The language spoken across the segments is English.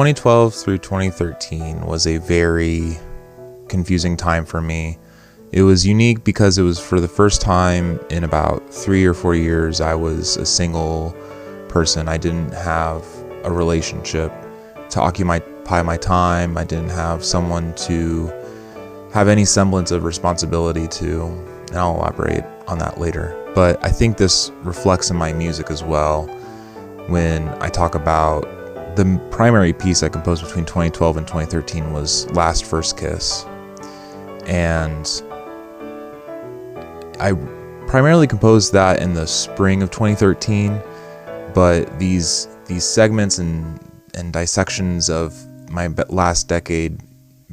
2012 through 2013 was a very confusing time for me. It was unique because it was for the first time in about 3 or 4 years I was a single person. I didn't have a relationship to occupy my time. I didn't have someone to have any semblance of responsibility to, and I'll elaborate on that later. But I think this reflects in my music as well when I talk about the primary piece I composed between 2012 and 2013 was Last First Kiss. And I primarily composed that in the spring of 2013, but these segments and dissections of my last decade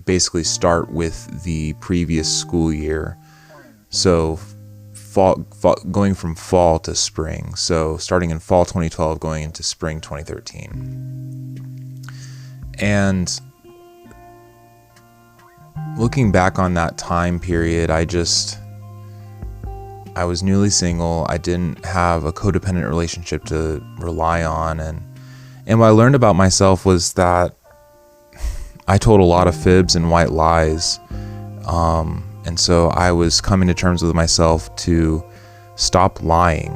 basically start with the previous school year. So going from fall to spring. So starting in fall 2012, going into spring 2013. And looking back on that time period, I was newly single. I didn't have a codependent relationship to rely on. And what I learned about myself was that I told a lot of fibs and white lies. And so I was coming to terms with myself to stop lying.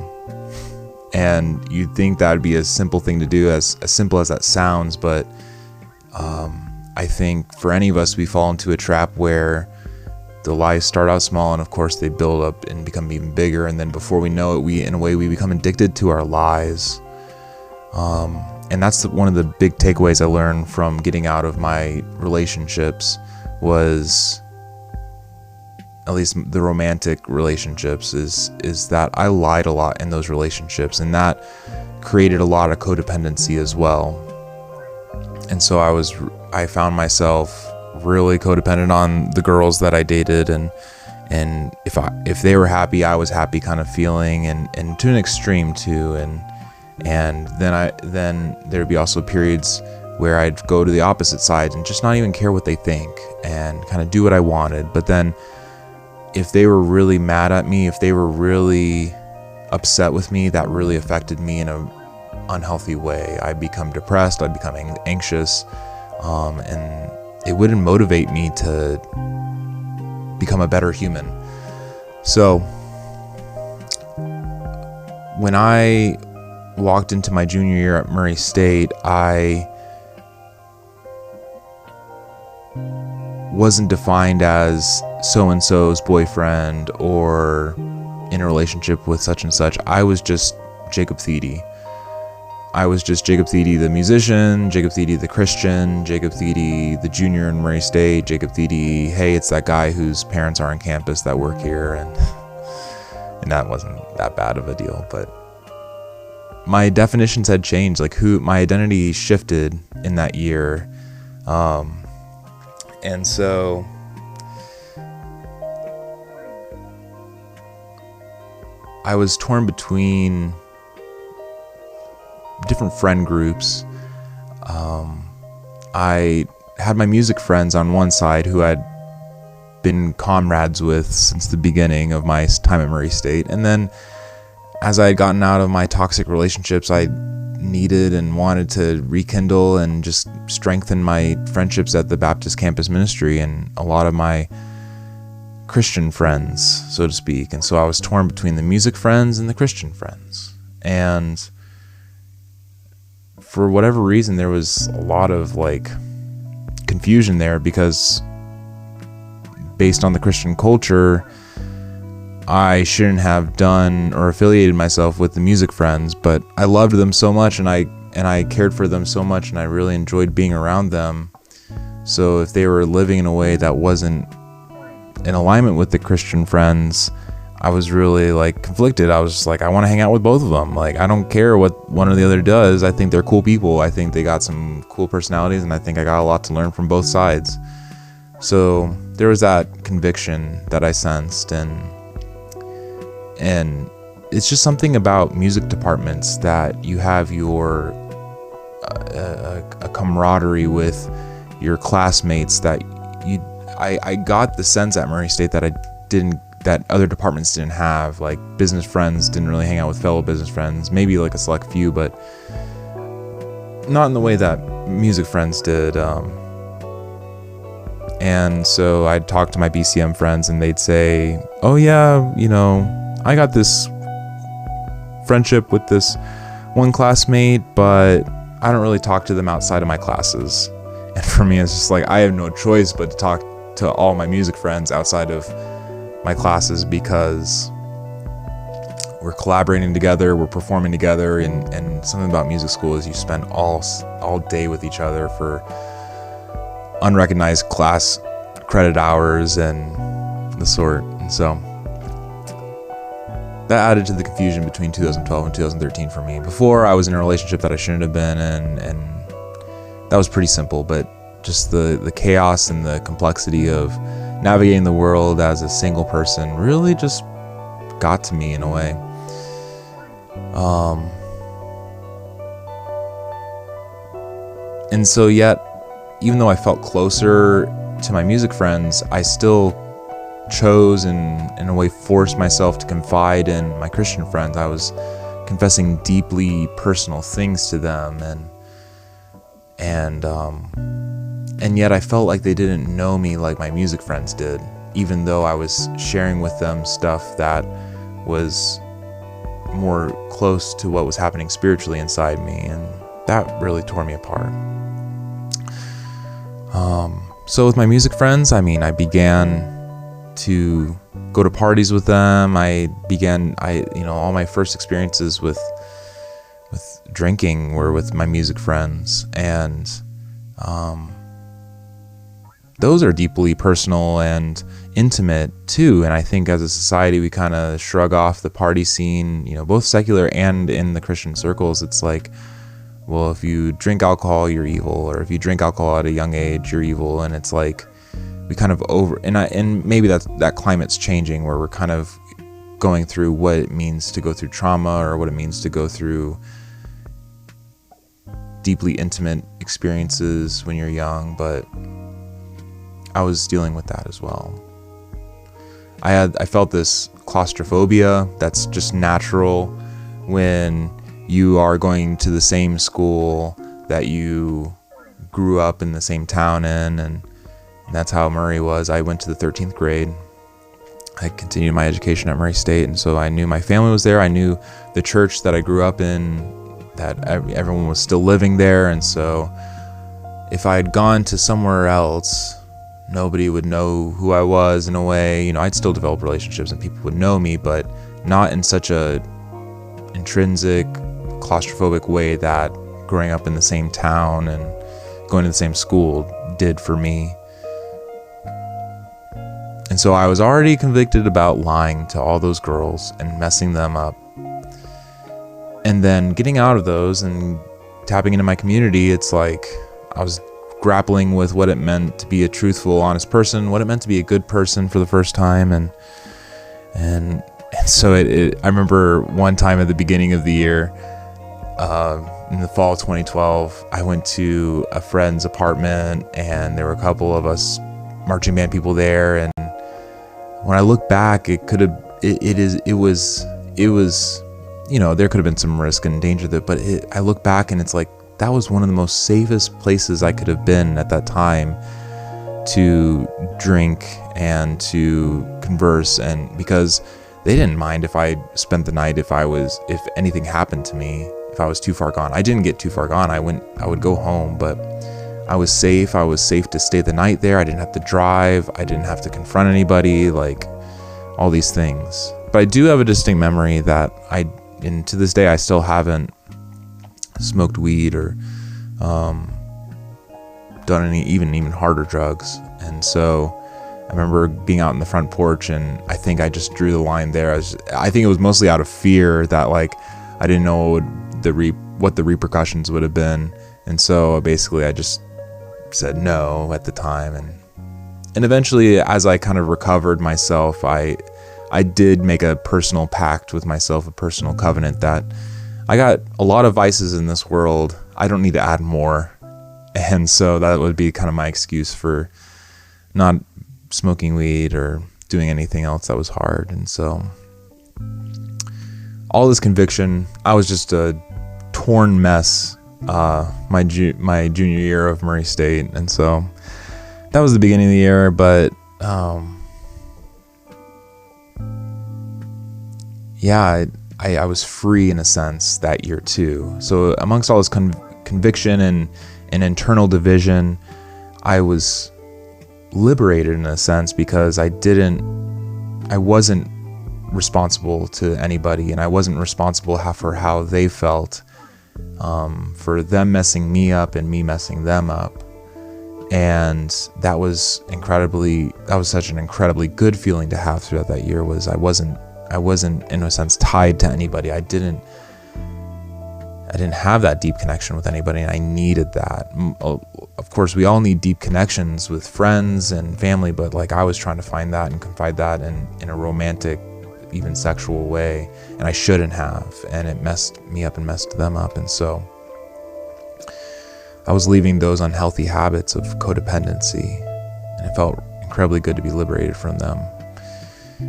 And you'd think that would be a simple thing to do, as simple as that sounds, but I think for any of us, we fall into a trap where the lies start out small, and of course they build up and become even bigger, and then before we know it, we become addicted to our lies. And that's one of the big takeaways I learned from getting out of my relationships, was, at least the romantic relationships, is that I lied a lot in those relationships, and that created a lot of codependency as well. And so I found myself really codependent on the girls that I dated, and if they were happy, I was happy kind of feeling, and to an extreme too. And then there'd be also periods where I'd go to the opposite side and just not even care what they think and kind of do what I wanted. But then if they were really mad at me, if they were really upset with me, that really affected me in a unhealthy way. I'd become depressed, I'd become anxious, and it wouldn't motivate me to become a better human. So when I walked into my junior year at Murray State, I wasn't defined as so-and-so's boyfriend or in a relationship with such and such. I was just Jacob Thede. I was just Jacob Thede the musician, Jacob Thede the Christian, Jacob Thede the junior in Murray State, Jacob Thede, hey, it's that guy whose parents are on campus that work here, and that wasn't that bad of a deal. But my definitions had changed, my identity shifted in that year. And so I was torn between different friend groups. I had my music friends on one side who I'd been comrades with since the beginning of my time at Murray State. And then as I had gotten out of my toxic relationships, I needed and wanted to rekindle and just strengthen my friendships at the Baptist campus ministry and a lot of my Christian friends, so to speak. And so I was torn between the music friends and the Christian friends. And for whatever reason, there was a lot of confusion there, because based on the Christian culture, I shouldn't have done or affiliated myself with the music friends, but I loved them so much, and I cared for them so much, and I really enjoyed being around them. So if they were living in a way that wasn't in alignment with the Christian friends, I was really conflicted. I was just I want to hang out with both of them. I don't care what one or the other does. I think they're cool people. I think they got some cool personalities, and I think I got a lot to learn from both sides. So there was that conviction that I sensed, and it's just something about music departments that you have your a camaraderie with your classmates that I got the sense at Murray State that other departments didn't have. Business friends didn't really hang out with fellow business friends, maybe a select few, but not in the way that music friends did. And so I'd talk to my BCM friends and they'd say, oh yeah, you know, I got this friendship with this one classmate, but I don't really talk to them outside of my classes. And for me, it's just like, I have no choice but to talk to all my music friends outside of my classes, because we're collaborating together, we're performing together, and something about music school is you spend all day with each other for unrecognized class credit hours and the sort. And so that added to the confusion between 2012 and 2013 for me. Before, I was in a relationship that I shouldn't have been in, and that was pretty simple, but just the chaos and the complexity of navigating the world as a single person really just got to me in a way. And so yet, even though I felt closer to my music friends, I still chose and in a way forced myself to confide in my Christian friends. I was confessing deeply personal things to them, and yet I felt like they didn't know me like my music friends did, even though I was sharing with them stuff that was more close to what was happening spiritually inside me, and that really tore me apart. So with my music friends, I began to go to parties with them. All my first experiences with drinking were with my music friends, and those are deeply personal and intimate too. And I think as a society, we kind of shrug off the party scene, both secular and in the Christian circles. It's like, well, if you drink alcohol, you're evil, or if you drink alcohol at a young age, you're evil. And it's like we kind of and maybe that climate's changing, where we're kind of going through what it means to go through trauma, or what it means to go through deeply intimate experiences when you're young. But I was dealing with that as well. I felt this claustrophobia that's just natural when you are going to the same school that you grew up in the same town in, and that's how Murray was. I went to the 13th grade. I continued my education at Murray State, and so I knew my family was there. I knew the church that I grew up in, that everyone was still living there, and so if I had gone to somewhere else, nobody would know who I was in a way. I'd still develop relationships and people would know me, but not in such a intrinsic, claustrophobic way that growing up in the same town and going to the same school did for me. And so I was already convicted about lying to all those girls and messing them up. And then getting out of those and tapping into my community, it's like I was grappling with what it meant to be a truthful, honest person, what it meant to be a good person for the first time. And so I remember one time at the beginning of the year, in the fall of 2012, I went to a friend's apartment, and there were a couple of us marching band people there. And when I look back, there could have been some risk and danger there, but I look back and it's like, that was one of the most safest places I could have been at that time to drink and to converse, and because they didn't mind if I spent the night, if anything happened to me, if I was too far gone. I didn't get too far gone. I would go home, but I was safe. I was safe to stay the night there. I didn't have to drive. I didn't have to confront anybody, like all these things. But I do have a distinct memory that and to this day, I still haven't smoked weed or done any even harder drugs. And so I remember being out in the front porch, and I think I just drew the line there. I think it was mostly out of fear that like I didn't know what the repercussions would have been. And so basically I just said no at the time, and eventually, as I kind of recovered myself, I did make a personal pact with myself, a personal covenant that I got a lot of vices in this world. I don't need to add more. And so that would be kind of my excuse for not smoking weed or doing anything else that was hard. And so all this conviction, I was just a torn mess my junior year of Murray State, and so that was the beginning of the year. But yeah, I was free in a sense that year too. So amongst all this conviction and internal division, I was liberated in a sense, because I wasn't responsible to anybody, and I wasn't responsible for how they felt, for them messing me up and me messing them up. And that was such an incredibly good feeling to have throughout that year. Was I wasn't in a sense tied to anybody. I didn't have that deep connection with anybody, and I needed that. Of course, we all need deep connections with friends and family, but like I was trying to find that and confide that in a romantic, even sexual way, and I shouldn't have, and it messed me up and messed them up. And so I was leaving those unhealthy habits of codependency, and it felt incredibly good to be liberated from them.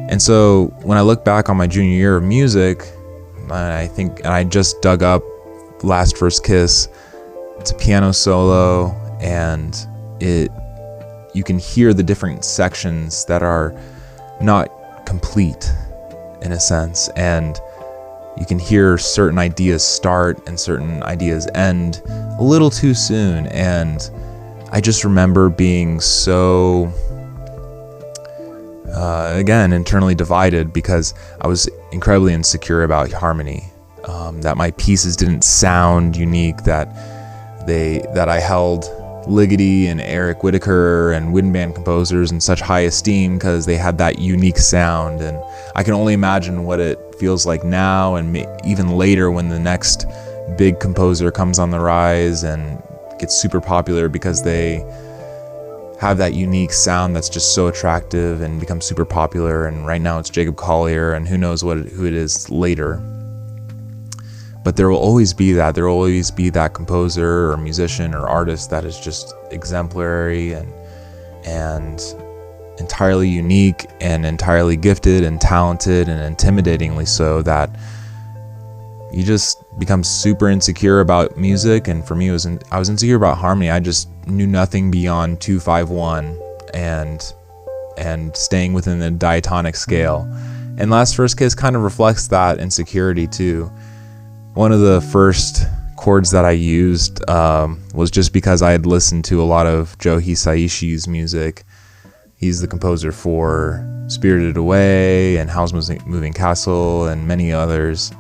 And so when I look back on my junior year of music, and I just dug up Last First Kiss. It's a piano solo, and you can hear the different sections that are not complete in a sense, and you can hear certain ideas start and certain ideas end a little too soon. And I just remember being so again, internally divided, because I was incredibly insecure about harmony, that my pieces didn't sound unique, that I held Ligeti and Eric Whitacre and wind band composers in such high esteem because they had that unique sound. And I can only imagine what it feels like now, and even later when the next big composer comes on the rise and gets super popular because they have that unique sound that's just so attractive and becomes super popular. And right now it's Jacob Collier, and who knows who it is later. But there will always be that. There will always be that composer or musician or artist that is just exemplary and entirely unique and entirely gifted and talented, and intimidatingly so, that you just become super insecure about music. And for me, I was insecure about harmony. I just knew nothing beyond 2-5-1 and staying within the diatonic scale. And Last First Kiss kind of reflects that insecurity too. One of the first chords that I used was just because I had listened to a lot of Joe Hisaishi's music. He's the composer for Spirited Away and Howl's Moving Castle and many others,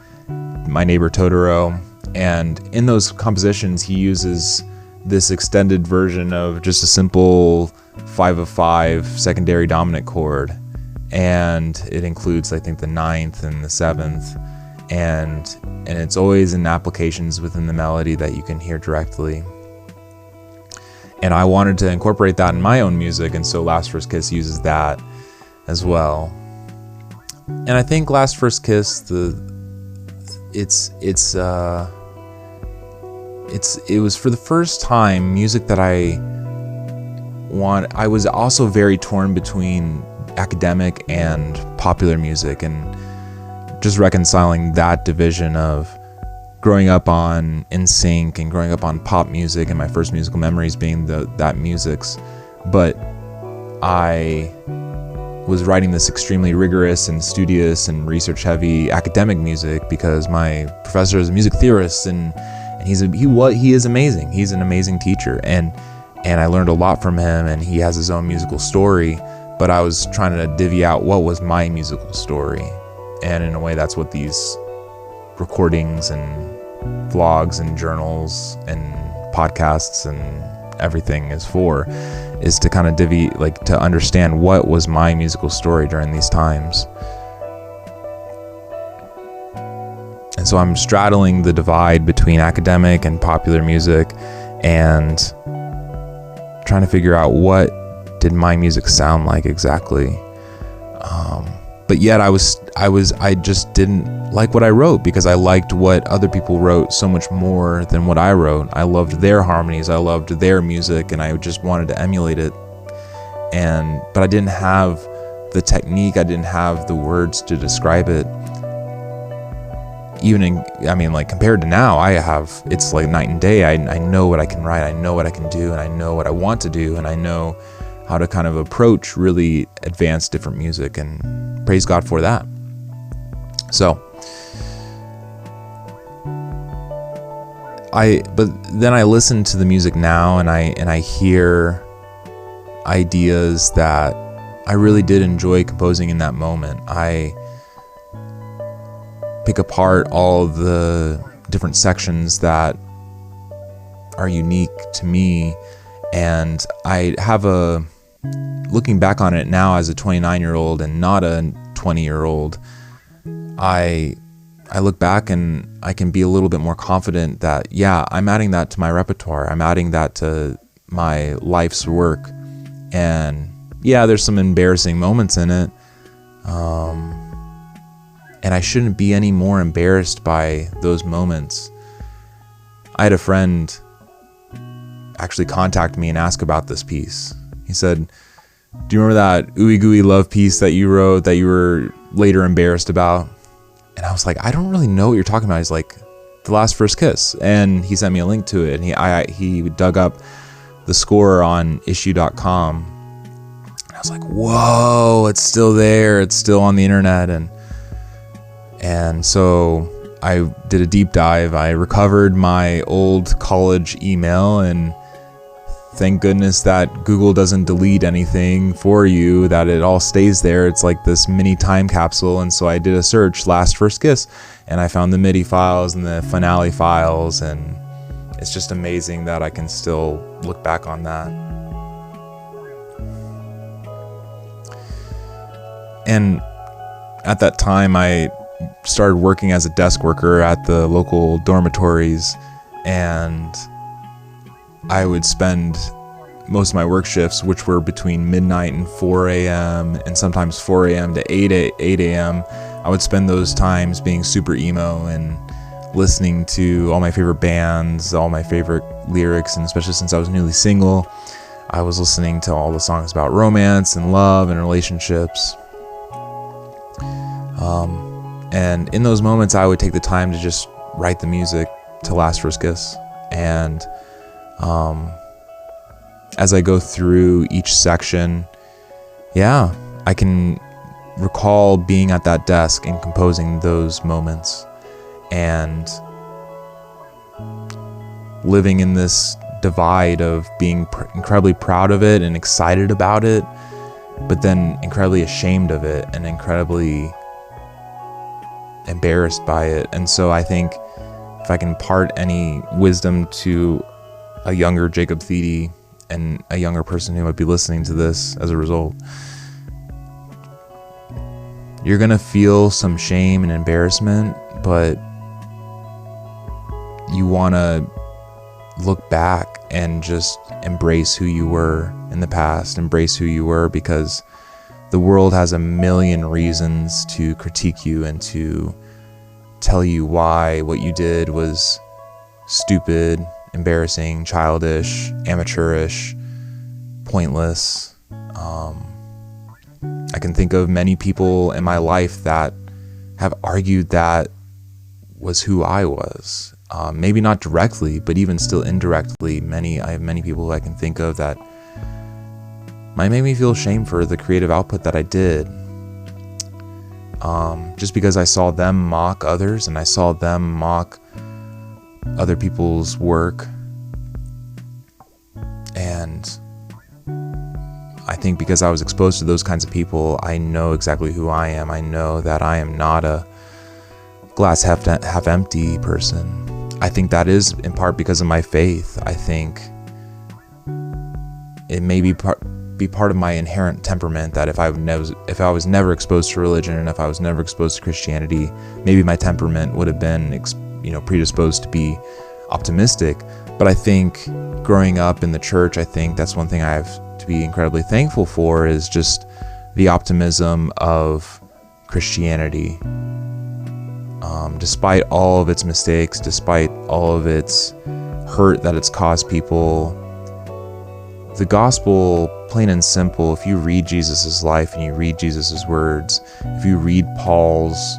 My Neighbor Totoro. And in those compositions, he uses this extended version of just a simple 5/5 secondary dominant chord. And it includes, I think, the 9th and the 7th. And it's always in applications within the melody that you can hear directly. And I wanted to incorporate that in my own music, and so Last First Kiss uses that as well. And I think Last First Kiss, it was for the first time music that I was also very torn between academic and popular music, and just reconciling that division of growing up on NSYNC and growing up on pop music, and my first musical memories being that music's. But I was writing this extremely rigorous and studious and research heavy academic music because my professor is a music theorist, and he is amazing. He's an amazing teacher, and I learned a lot from him, and he has his own musical story. But I was trying to divvy out what was my musical story. And in a way, that's what these recordings and vlogs and journals and podcasts and everything is for, is to kind of to understand what was my musical story during these times. And so I'm straddling the divide between academic and popular music and trying to figure out what did my music sound like exactly. But yet I just didn't like what I wrote, because I liked what other people wrote so much more than what I wrote. I loved their harmonies, I loved their music, and I just wanted to emulate it. But I didn't have the technique, I didn't have the words to describe it. like compared to now, it's like night and day. I know what I can write, I know what I can do, and I know what I want to do, and I know how to kind of approach really advanced different music, and praise God for that. So but then I listen to the music now, and I hear ideas that I really did enjoy composing in that moment. I pick apart all the different sections that are unique to me, and I have looking back on it now as a 29-year-old and not a 20-year-old, I look back and I can be a little bit more confident that, yeah, I'm adding that to my repertoire. I'm adding that to my life's work. And yeah, there's some embarrassing moments in it. And I shouldn't be any more embarrassed by those moments. I had a friend actually contact me and ask about this piece. He said, do you remember that ooey gooey love piece that you wrote that you were later embarrassed about? And I was like, I don't really know what you're talking about. He's like, The Last First Kiss. And he sent me a link to it. And he dug up the score on issue.com. And I was like, whoa, it's still there. It's still on the internet. And so I did a deep dive. I recovered my old college email, and thank goodness that Google doesn't delete anything for you, that it all stays there. It's like this mini time capsule. And so I did a search, Last First Kiss, and I found the MIDI files and the finale files, and it's just amazing that I can still look back on that. And at that time, I started working as a desk worker at the local dormitories, and I would spend most of my work shifts, which were between midnight and 4 a.m. and sometimes 4 a.m. to 8 a.m. I would spend those times being super emo and listening to all my favorite bands, all my favorite lyrics, and especially since I was newly single, I was listening to all the songs about romance and love and relationships. And in those moments, I would take the time to just write the music to Last First Kiss. And as I go through each section, yeah, I can recall being at that desk and composing those moments and living in this divide of being incredibly proud of it and excited about it, but then incredibly ashamed of it and incredibly embarrassed by it. And so I think if I can impart any wisdom to a younger Jacob Thede and a younger person who might be listening to this as a result, you're gonna feel some shame and embarrassment, but you wanna look back and just embrace who you were in the past, embrace who you were, because the world has a million reasons to critique you and to tell you why what you did was stupid, embarrassing, childish, amateurish, pointless. I can think of many people in my life that have argued that was who I was. Maybe not directly, but even still indirectly. I have many people who I can think of that might make me feel shame for the creative output that I did. Just because I saw them mock others and I saw them mock other people's work. And I think because I was exposed to those kinds of people, I know exactly who I am. I know that I am not a glass half empty person. I think that is in part because of my faith. I think it may be part of my inherent temperament that if I was never exposed to religion and if I was never exposed to Christianity, maybe my temperament would have been predisposed to be optimistic. But I think growing up in the church, I think that's one thing I have to be incredibly thankful for, is just the optimism of Christianity. Despite all of its mistakes, despite all of its hurt that it's caused people, the gospel, plain and simple, if you read Jesus's life and you read Jesus's words, if you read Paul's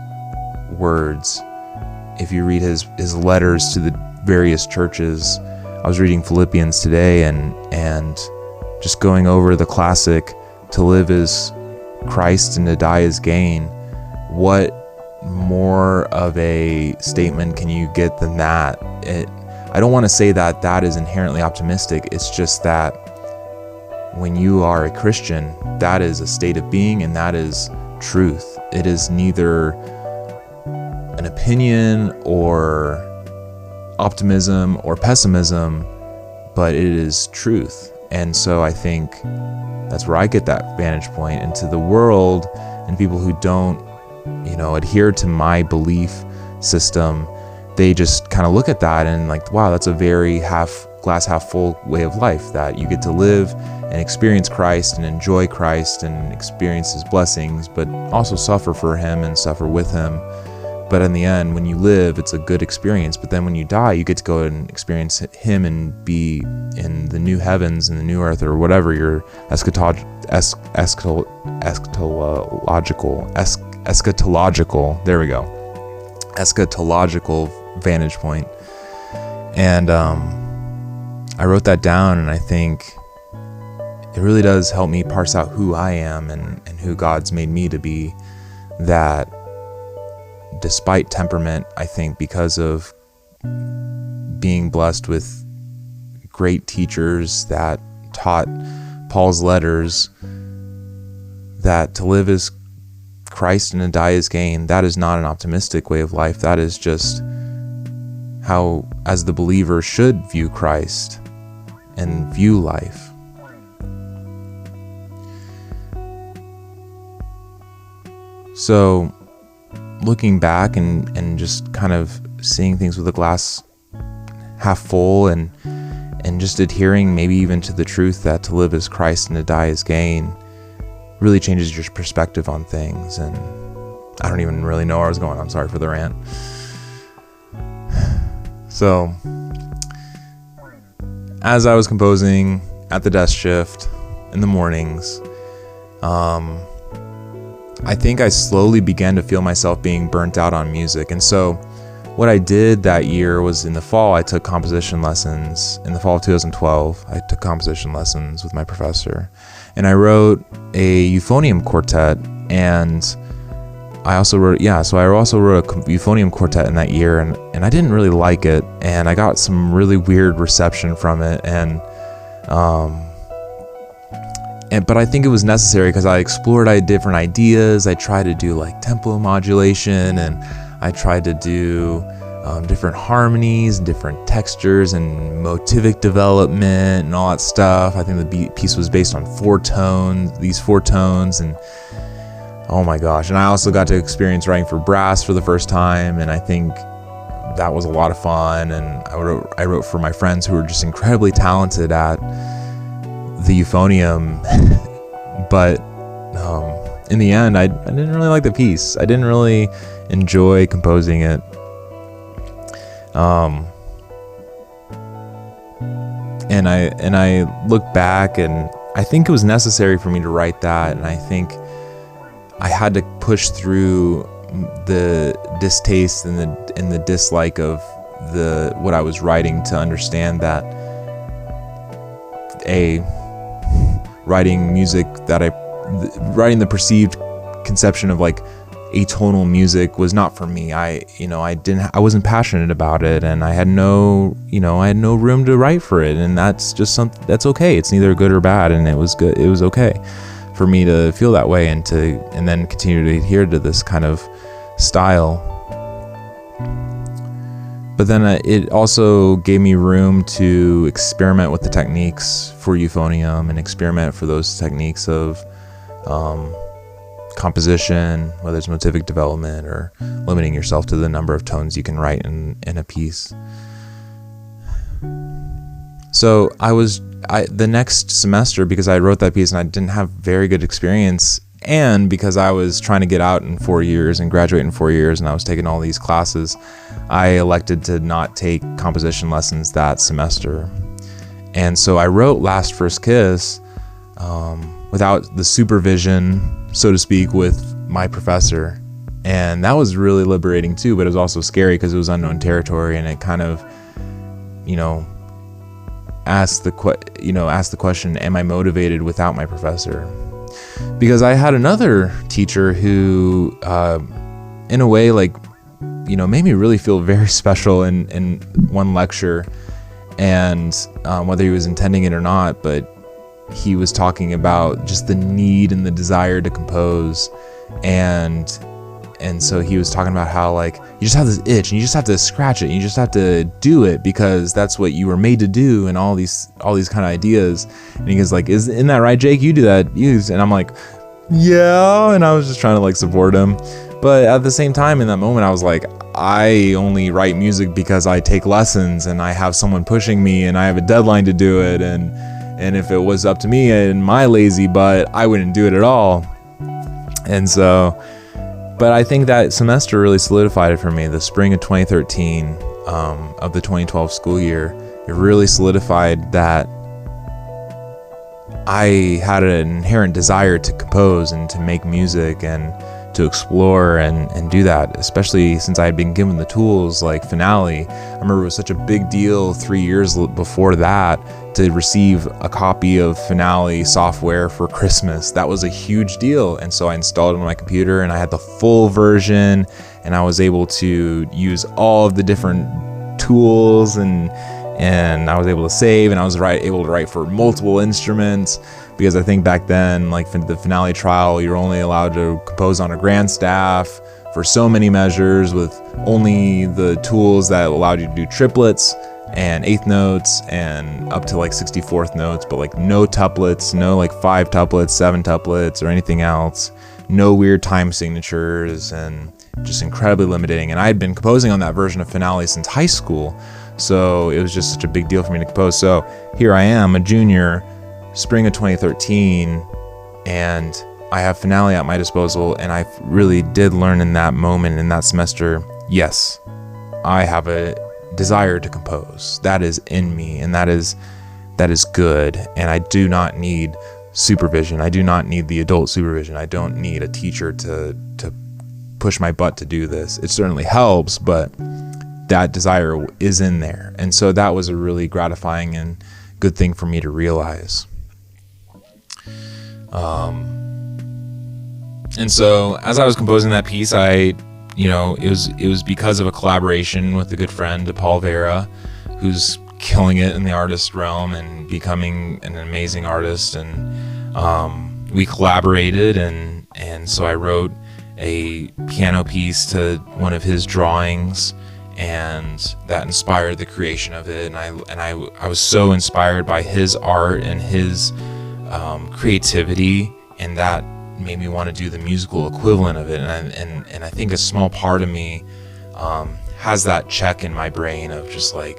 words, if you read his letters to the various churches, I was reading Philippians today and just going over the classic, to live is Christ and to die is gain. What more of a statement can you get than that? I don't want to say that is inherently optimistic. It's just that when you are a Christian, that is a state of being and that is truth. It is neither an opinion or optimism or pessimism, but it is truth. And so I think that's where I get that vantage point. Into the world and people who don't, adhere to my belief system, they just kind of look at that and like, wow, that's a very glass half full way of life, that you get to live and experience Christ and enjoy Christ and experience his blessings, but also suffer for him and suffer with him. But in the end, when you live, it's a good experience. But then when you die, you get to go and experience him and be in the new heavens and the new earth, or whatever your eschatological, vantage point. And I wrote that down, and I think it really does help me parse out who I am and who God's made me to be. That despite temperament, I think because of being blessed with great teachers that taught Paul's letters, that to live is Christ and to die is gain, that is not an optimistic way of life. That is just how, as the believer, should view Christ and view life. So looking back and just kind of seeing things with a glass half full and just adhering maybe even to the truth that to live is Christ and to die is gain really changes your perspective on things. And I don't even really know where I was going. I'm sorry for the rant. So as I was composing at the desk shift in the mornings, I think I slowly began to feel myself being burnt out on music. And so what I did that year was, in the fall, I took composition lessons. In the fall of 2012, I took composition lessons with my professor. And I wrote a euphonium quartet. And I also wrote a euphonium quartet in that year. And I didn't really like it. And I got some really weird reception from it. But I think it was necessary because I explored different ideas. I tried to do like tempo modulation, and I tried to do different harmonies, different textures, and motivic development and all that stuff. I think the piece was based on these four tones, and oh my gosh. And I also got to experience writing for brass for the first time, and I think that was a lot of fun. And I wrote for my friends who were just incredibly talented at the euphonium, but in the end, I didn't really like the piece. I didn't really enjoy composing it. And I look back, and I think it was necessary for me to write that, and I think I had to push through the distaste and the dislike of what I was writing to understand that writing the perceived conception of like atonal music was not for me. I wasn't passionate about it, and I had no room to write for it, and that's just something that's okay. It's neither good or bad, and it was good. It was okay for me to feel that way and then continue to adhere to this kind of style. But then it also gave me room to experiment with the techniques for euphonium and experiment for those techniques of composition, whether it's motivic development or limiting yourself to the number of tones you can write in a piece. So the next semester, because I wrote that piece and I didn't have very good experience, and because I was trying to get out in 4 years and graduate in 4 years, and I was taking all these classes, I elected to not take composition lessons that semester. And so I wrote Last First Kiss without the supervision, so to speak, with my professor. And that was really liberating too, but it was also scary because it was unknown territory, and it kind of, asked the question, am I motivated without my professor? Because I had another teacher who, in a way, made me really feel very special in one lecture, and whether he was intending it or not, but he was talking about just the need and the desire to compose, and so he was talking about how you just have this itch and you just have to scratch it and you just have to do it because that's what you were made to do, and all these kind of ideas. And he goes isn't that right, Jake? You do that, and I'm like, yeah. And I was just trying to support him, but at the same time in that moment I was like, I only write music because I take lessons and I have someone pushing me and I have a deadline to do it, and if it was up to me and my lazy butt, I wouldn't do it at all. And so, but I think that semester really solidified it for me. The spring of 2013 of the 2012 school year, it really solidified that I had an inherent desire to compose and to make music and to explore and do that, especially since I had been given the tools like Finale. I remember it was such a big deal 3 years before that to receive a copy of Finale software for Christmas. That was a huge deal, and so I installed it on my computer and I had the full version, and I was able to use all of the different tools, and I was able to save, and I was able to write for multiple instruments, because I think back then, the Finale trial, you're only allowed to compose on a grand staff for so many measures with only the tools that allowed you to do triplets and eighth notes and up to 64th notes, but no tuplets, no 5 tuplets, 7 tuplets or anything else, no weird time signatures, and just incredibly limiting. And I had been composing on that version of Finale since high school, so it was just such a big deal for me to compose. So here I am, a junior, spring of 2013, and I have Finale at my disposal, and I really did learn in that moment, in that semester, yes, I have a desire to compose. That is in me, and that is good, and I do not need supervision. I do not need the adult supervision. I don't need a teacher to push my butt to do this. It certainly helps, but that desire is in there. And so that was a really gratifying and good thing for me to realize. And so as I was composing that piece, it was because of a collaboration with a good friend, Paul Vera, who's killing it in the artist realm and becoming an amazing artist. And we collaborated, and so I wrote a piano piece to one of his drawings, and that inspired the creation of it. And I was so inspired by his art and his creativity, and that made me want to do the musical equivalent of it. And I think a small part of me has that check in my brain of just am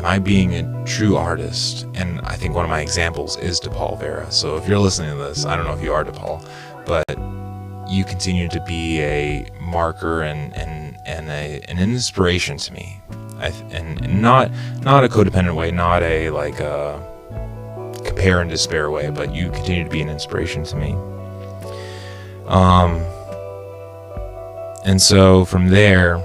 I being a true artist? And I think one of my examples is DePaul Vera. So if you're listening to this, I don't know if you are DePaul, but you continue to be a marker and an inspiration to me, and not a codependent way, not a compare and despair way, but you continue to be an inspiration to me. And so from there,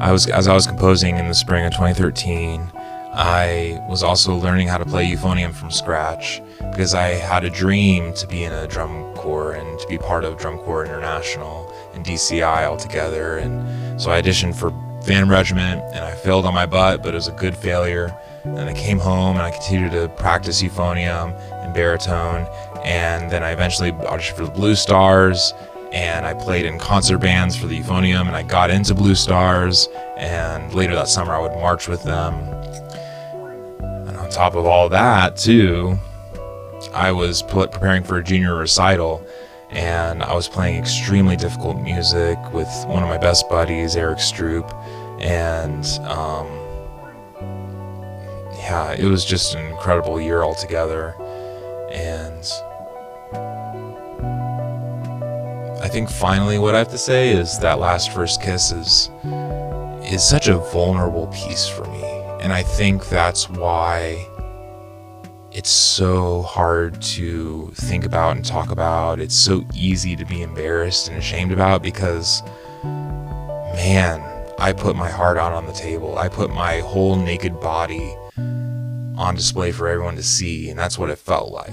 as I was composing in the spring of 2013, I was also learning how to play euphonium from scratch, because I had a dream to be in a drum corps and to be part of Drum Corps International and DCI altogether. And so I auditioned for Phantom Regiment, and I failed on my butt, but it was a good failure. And I came home and I continued to practice euphonium and baritone, and then I eventually auditioned for the Blue Stars, and I played in concert bands for the euphonium, and I got into Blue Stars, and later that summer I would march with them. And on top of all that too, I was preparing for a junior recital, and I was playing extremely difficult music with one of my best buddies, Eric Stroop, and yeah, it was just an incredible year altogether. And I think finally what I have to say is that last First Kiss is such a vulnerable piece for me, and I think that's why it's so hard to think about and talk about. It's so easy to be embarrassed and ashamed about, because, man, I put my heart out on the table. I put my whole naked body on display for everyone to see, and that's what it felt like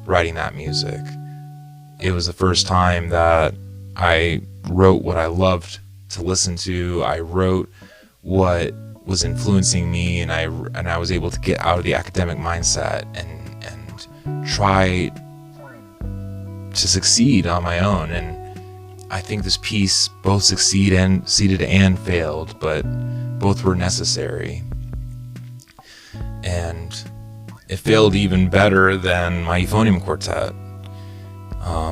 writing that music. It was the first time that I wrote what I loved to listen to. I wrote what was influencing me, and I was able to get out of the academic mindset and try to succeed on my own. And I think this piece both succeeded and failed, but both were necessary. And it failed even better than my euphonium quartet.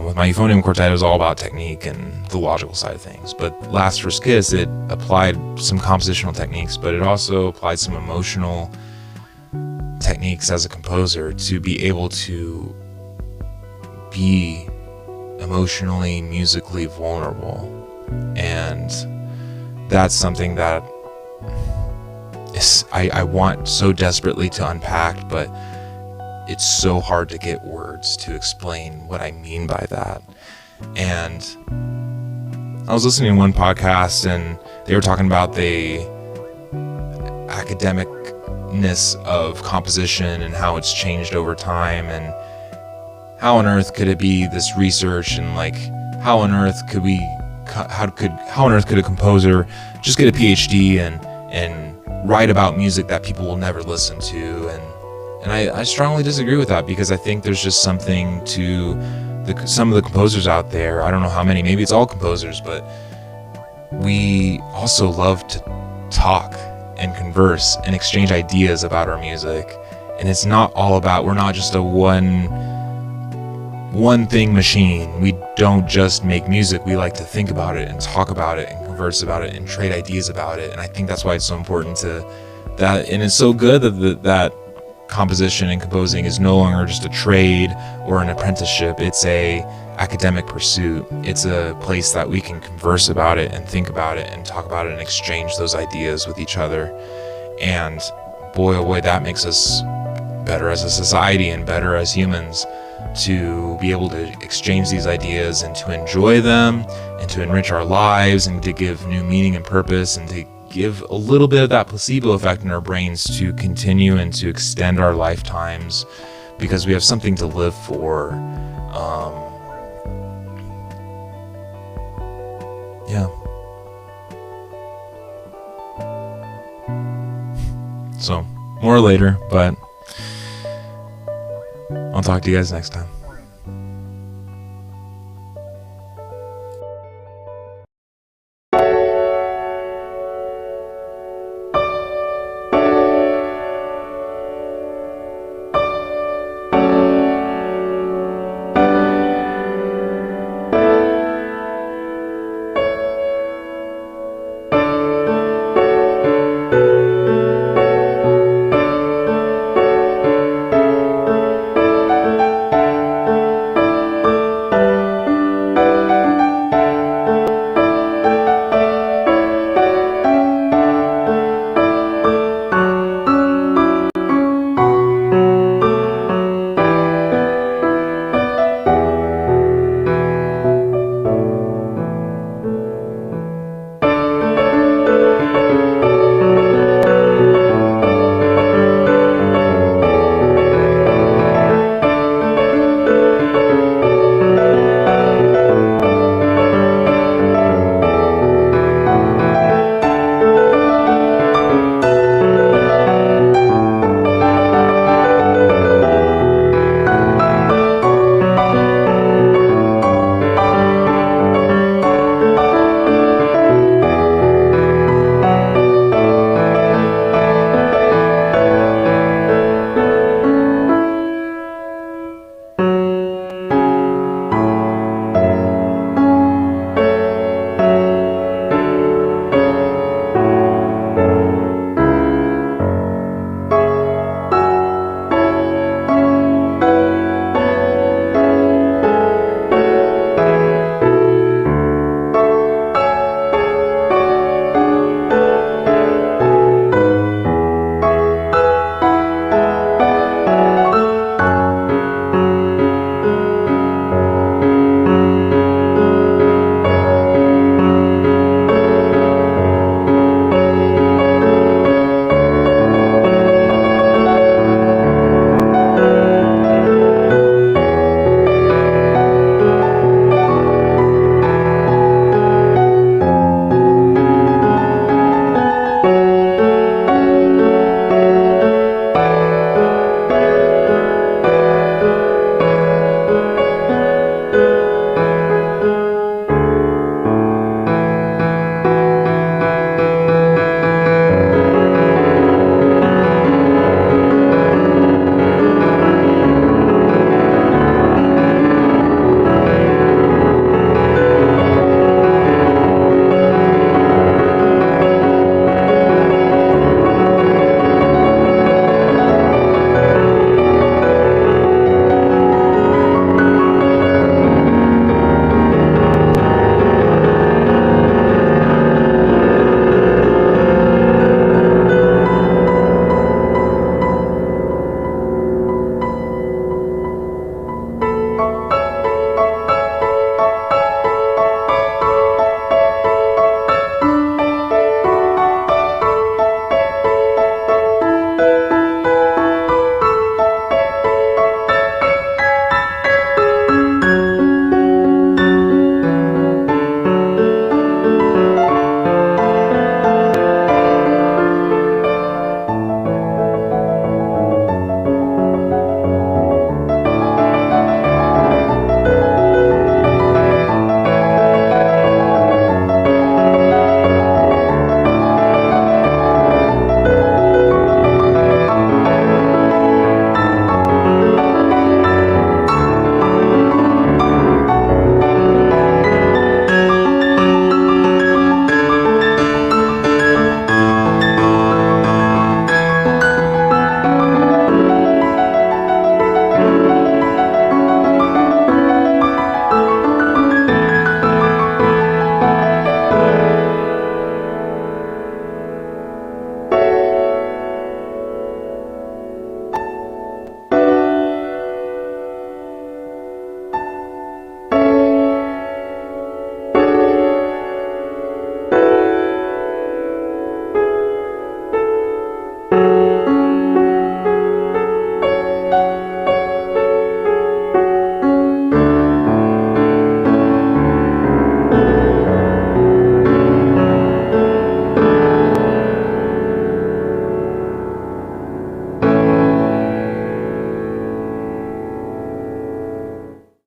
With my euphonium quartet, it was all about technique and the logical side of things. But Last First Kiss, it applied some compositional techniques, but it also applied some emotional techniques as a composer to be able to be emotionally, musically vulnerable. And that's something that I want so desperately to unpack, but it's so hard to get words to explain what I mean by that. And I was listening to one podcast, and they were talking about the academicness of composition and how it's changed over time, and how on earth could it be this research, and like how on earth could a composer just get a PhD and write about music that people will never listen to. And I strongly disagree with that, because I think there's just something to some of the composers out there. I don't know how many, maybe it's all composers, but we also love to talk and converse and exchange ideas about our music. And it's not all about, we're not just a one thing machine. We don't just make music. We like to think about it and talk about it and converse about it and trade ideas about it. And I think that's why it's so important to that. And it's so good that composition and composing is no longer just a trade or an apprenticeship. It's a academic pursuit. It's a place that we can converse about it and think about it and talk about it and exchange those ideas with each other. And boy, oh boy, that makes us better as a society and better as humans, to be able to exchange these ideas and to enjoy them and to enrich our lives and to give new meaning and purpose, and to give a little bit of that placebo effect in our brains to continue and to extend our lifetimes, because we have something to live for. Yeah. So, more later, but I'll talk to you guys next time.